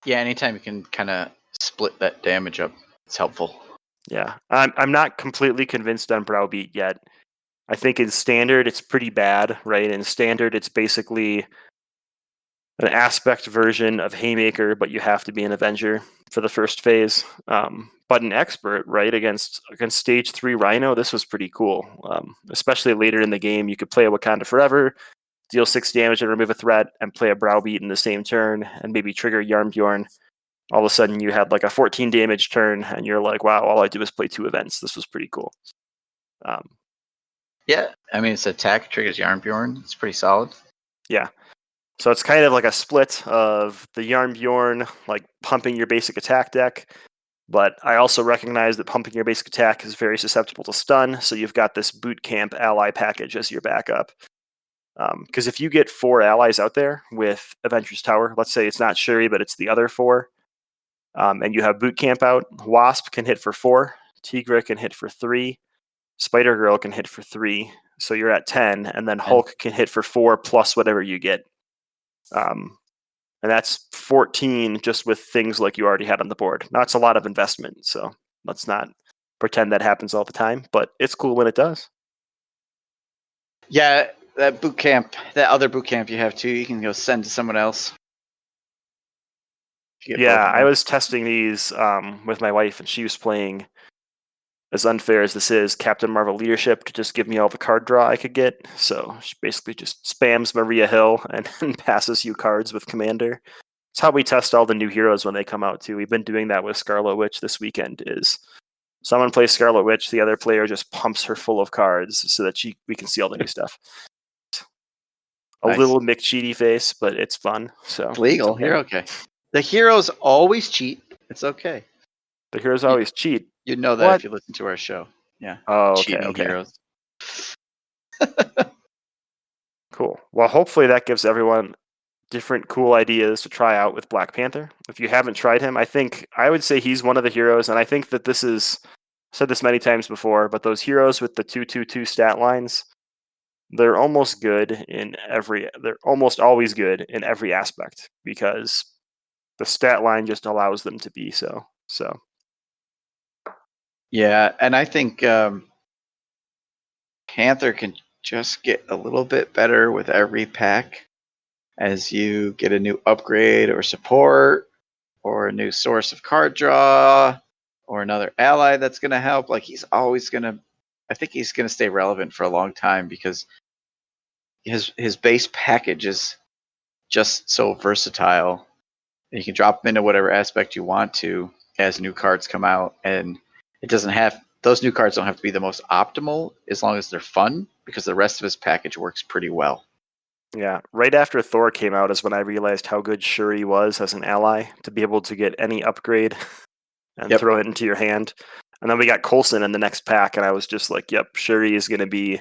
Yeah, anytime you can kind of split that damage up, it's helpful. Yeah, I'm not completely convinced on Browbeat yet. I think in Standard it's pretty bad, right? In Standard it's basically an aspect version of Haymaker, but you have to be an Avenger for the first phase. But an Expert, right, against Stage 3 Rhino, this was pretty cool. Especially later in the game, you could play a Wakanda Forever, deal 6 damage and remove a threat, and play a Browbeat in the same turn, and maybe trigger Yarnbjorn. All of a sudden, you had like a 14 damage turn, and you're like, wow, all I do is play 2 events. This was pretty cool. Yeah, I mean, it's attack triggers Yarnbjorn. It's pretty solid. Yeah. So it's kind of like a split of the Yarnbjorn, like pumping your basic attack deck. But I also recognize that pumping your basic attack is very susceptible to stun. So you've got this boot camp ally package as your backup. Because if you get 4 allies out there with Avengers Tower, let's say it's not Shuri, but it's the other 4, and you have boot camp out, Wasp can hit for 4, Tigra can hit for 3, Spider Girl can hit for 3. So you're at 10, and then Hulk can hit for 4 plus whatever you get. And that's 14 just with things like you already had on the board. Now, it's a lot of investment, so let's not pretend that happens all the time, but it's cool when it does. Yeah, that boot camp, that other boot camp you have too, you can go send to someone else. Yeah, I was testing these with my wife, and she was playing, as unfair as this is, Captain Marvel Leadership to just give me all the card draw I could get. So she basically just spams Maria Hill and passes you cards with Commander. It's how we test all the new heroes when they come out too. We've been doing that with Scarlet Witch this weekend. Is someone plays Scarlet Witch, the other player just pumps her full of cards so that we can see all the new stuff. A little McCheaty face, but it's fun. So it's legal. You're okay. The heroes always cheat. It's okay. The heroes always cheat. You'd know that if you listen to our show. Yeah. Oh, okay, Cheating okay. heroes. Cool. Well, hopefully that gives everyone different cool ideas to try out with Black Panther. If you haven't tried him, I would say he's one of the heroes, and I think that this is said this many times before, but those heroes with the 222 stat lines, they're almost they're almost always good in every aspect because the stat line just allows them to be so. So Yeah, and I think Panther can just get a little bit better with every pack as you get a new upgrade or support or a new source of card draw or another ally that's going to help. Like I think he's going to stay relevant for a long time because his base package is just so versatile. And you can drop him into whatever aspect you want to as new cards come out, and those new cards don't have to be the most optimal as long as they're fun because the rest of his package works pretty well. yeah, right after Thor came out is when I realized how good Shuri was as an ally to be able to get any upgrade and Yep. throw it into your hand. And then we got Coulson in the next pack, and I was just like, yep, Shuri is going to be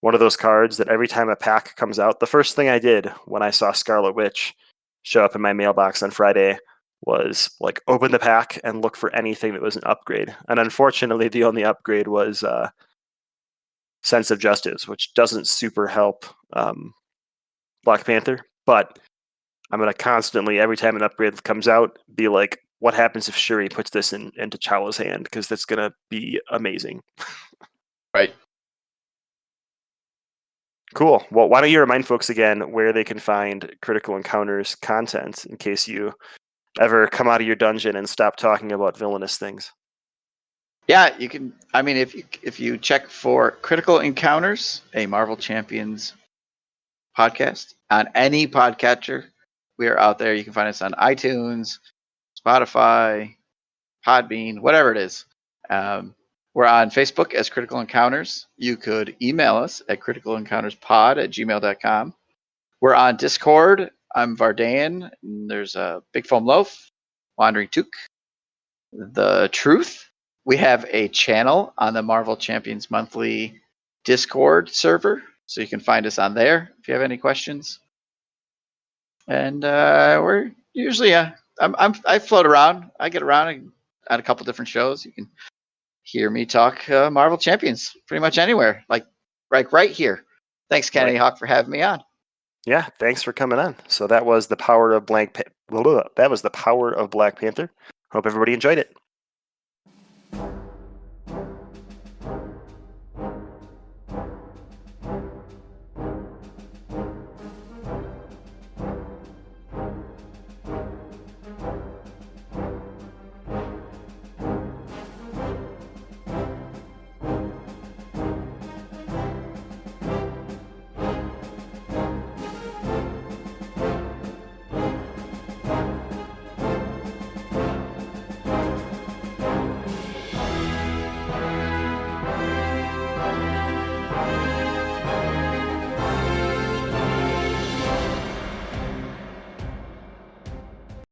one of those cards that every time a pack comes out, the first thing I did when I saw Scarlet Witch show up in my mailbox on Friday was like open the pack and look for anything that was an upgrade. And unfortunately, the only upgrade was Sense of Justice, which doesn't super help Black Panther. But I'm going to constantly, every time an upgrade comes out, be like, what happens if Shuri puts this into T'Challa's hand? Because that's going to be amazing. Right. Cool. Well, why don't you remind folks again where they can find Critical Encounters content in case you ever come out of your dungeon and stop talking about villainous things? Yeah, you can. I mean, if you check for Critical Encounters, a Marvel Champions podcast on any podcatcher, we are out there. You can find us on iTunes, Spotify, Podbean, whatever it is. We're on Facebook as Critical Encounters. You could email us at criticalencounterspod@gmail.com. We're on Discord. I'm Vardaen. There's a Big Foam Loaf, Wandering Took, The Truth. We have a channel on the Marvel Champions Monthly Discord server, so you can find us on there if you have any questions. And we're usually I float around. I get around at a couple different shows. You can hear me talk Marvel Champions pretty much anywhere, like right here. Thanks, KennedyHawk, for having me on. Yeah, thanks for coming on. So that was the power of Black Panther. Hope everybody enjoyed it.